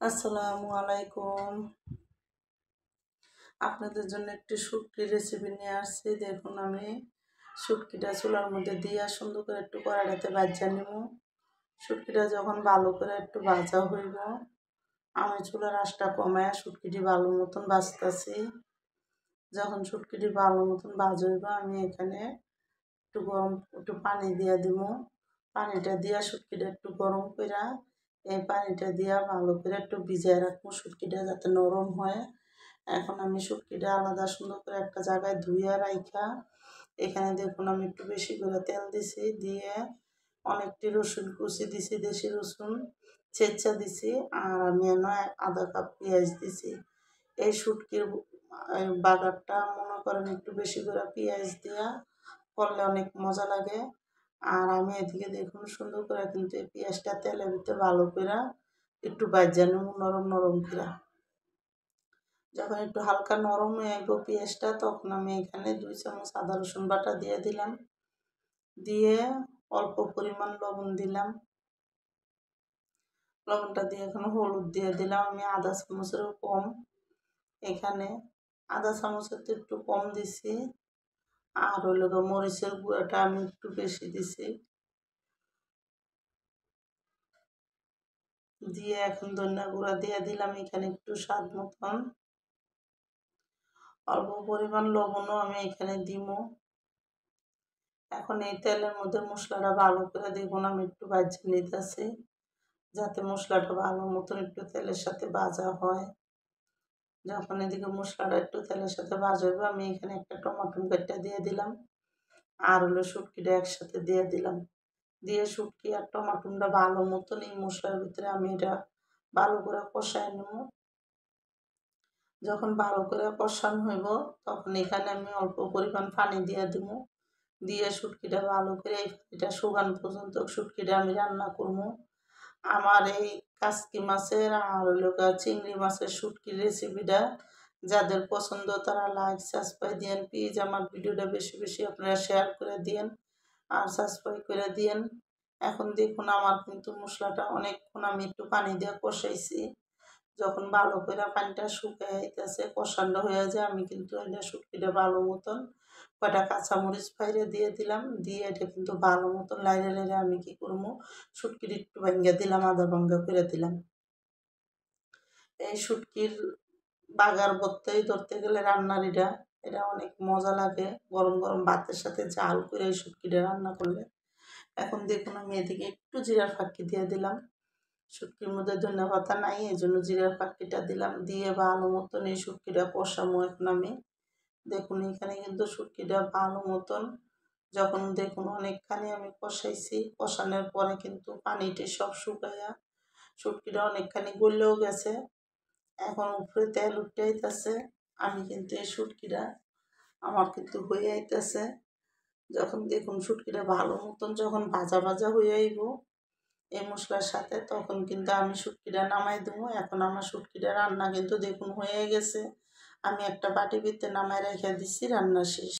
আসসালামু আলাইকুম। আপনাদের জন্য একটি শুটকির রেসিপি নিয়ে আসছি। দেখুন, আমি শুটকিটা চুলার মধ্যে দিয়ে সুন্দর করে একটু কড়াইতে ভাজা নিব। শুটকিটা যখন ভালো করে একটু ভাজা হইব, আমি চুলার আঁচটা কমায় শুটকিটি ভালো মতন ভাজতেছি। যখন শুটকিটি ভালো মতন ভাজা হইব, আমি এখানে একটু পানি দিয়ে দিব। পানিটা দিয়া শুটকিটা একটু গরম করে এই পানিটা দিয়া ভালো করে একটু ভিজিয়ে রাখবো, শুটকিটা যাতে নরম হয়। এখন আমি শুটকিটা আলাদা সুন্দর করে একটা জায়গায় ধুয়ে রাইখা এখানে দেখুন আমি একটু বেশি করে তেল দিছি, দিয়ে অনেকটি রসুন কুচি দিছি, দেশি রসুন ছেঁচা দিছি, আর আমি আধা কাপ পেঁয়াজ দিছি। এই শুটকির বাগারটা মনে করেন একটু বেশি করে পেঁয়াজ দিয়া করলে অনেক মজা লাগে। আর আমি এদিকে দেখুন সুন্দর করে কিন্তু এই পেঁয়াজটা তেলের ভিতরে ভালো করে একটু ভাজা নেব, নরম নরম করে। যখন একটু হালকা নরম হয়ে আসবো পেঁয়াজটা, তখন আমি এখানে 2 চামচ আদা রসুন বাটা দিয়ে দিলাম, দিয়ে অল্প পরিমাণ লবণ দিলাম। লবণটা দিয়ে এখন হলুদ দিয়ে দিলাম আমি আধা চামচেরও কম, এখানে আধা চামচের তো একটু কম দিছি। আর হইল মরিচের গুঁড়াটা আমি একটু বেশি দিছি, দিয়ে এখন ধনিয়া গুঁড়া দিয়ে দিলাম এখানে একটু স্বাদ মতন। অল্প পরিমাণ লবণও আমি এখানে দিব। এখন এই তেলের মধ্যে মশলাটা ভালো করে দেখুন আমি একটু ভাজা নিতেছি, যাতে মশলাটা ভালো মতন একটু তেলের সাথে ভাজা হয়। যখন এদিকে মশলাটা একটু তেলের সাথে ভাজা হবে, আমি এখানে একটা টমেটো কেটে দিয়ে দিলাম, আর হলো শুটকিটা একসাথে দিয়ে দিলাম। দিয়ে শুটকি আর টমেটোটা ভালো মতন এই মশলার ভিতরে আমি এটা ভালো করে কষায় নেব। যখন ভালো করে কষানো হইব, তখন এখানে আমি অল্প পরিমাণ পানি দিয়ে দিব, দিয়ে শুটকিটা ভালো করে এটা শুকান পর্যন্ত শুটকিটা আমি রান্না করব। আমার এই কাসকি মাছের আর হলো চিংড়ি মাছের শুটকির রেসিপিটা যাদের পছন্দ তারা লাইক সাবস্ক্রাইব দিয়েন, প্লিজ আমার ভিডিওটা বেশি বেশি আপনারা শেয়ার করে দিয়েন আর সাবস্ক্রাইব করে দিয়েন। এখন দেখুন আমার কিন্তু মশলাটা অনেকক্ষণ আমি একটু পানি দিয়ে কষাইছি। যখন ভালো করে পানিটা শুকিয়ে যাইতেছে, কষানো হয়ে যায়, আমি কিন্তু এটা শুটকিটা ভালো মতন কয়টা কাঁচামরিচ ফাইরে দিয়ে দিলাম, দিয়ে এটা কিন্তু ভালো মতন লাইরে লাইরে আমি কি করবো, শুটকির একটু ভাঙ্গা দিলাম, আধা ভাঙ্গা করে দিলাম। এই শুটকির বাগার ধরতে গেলে রান্নার এটা অনেক মজা লাগে গরম গরম ভাতের সাথে জাল করে এই শুটকিটা রান্না করলে। এখন দেখুন আমি এদিকে একটু জিরার ফাঁকি দিয়ে দিলাম, শুটকির মধ্যে ধনিয়া পাতা নাই এই জন্য জিরার ফাঁকিটা দিলাম, দিয়ে ভালো মতন এই শুটকিটা কষামো। এখন আমি দেখুন এখানে কিন্তু শুটকিটা ভালো মতন যখন দেখুন অনেকখানি আমি কষাইছি, কষানোর পরে কিন্তু পানিটি সব শুকাইয়া শুটকিটা অনেকখানি গলেও গেছে। এখন উপরে তেল উঠে আইতেছে, আমি কিন্তু এই শুটকিটা আমার কিন্তু হয়ে আইতেছে। যখন দেখুন শুটকিটা ভালো মতন যখন ভাজা ভাজা হয়ে আইব এই মশলার সাথে, তখন কিন্তু আমি শুটকিটা নামাই দেবো। এখন আমার শুটকিটা রান্না কিন্তু দেখুন হয়ে গেছে, আমি একটা বাটি ভিতরে নামাই রেখে দিচ্ছি, রান্না শেষ।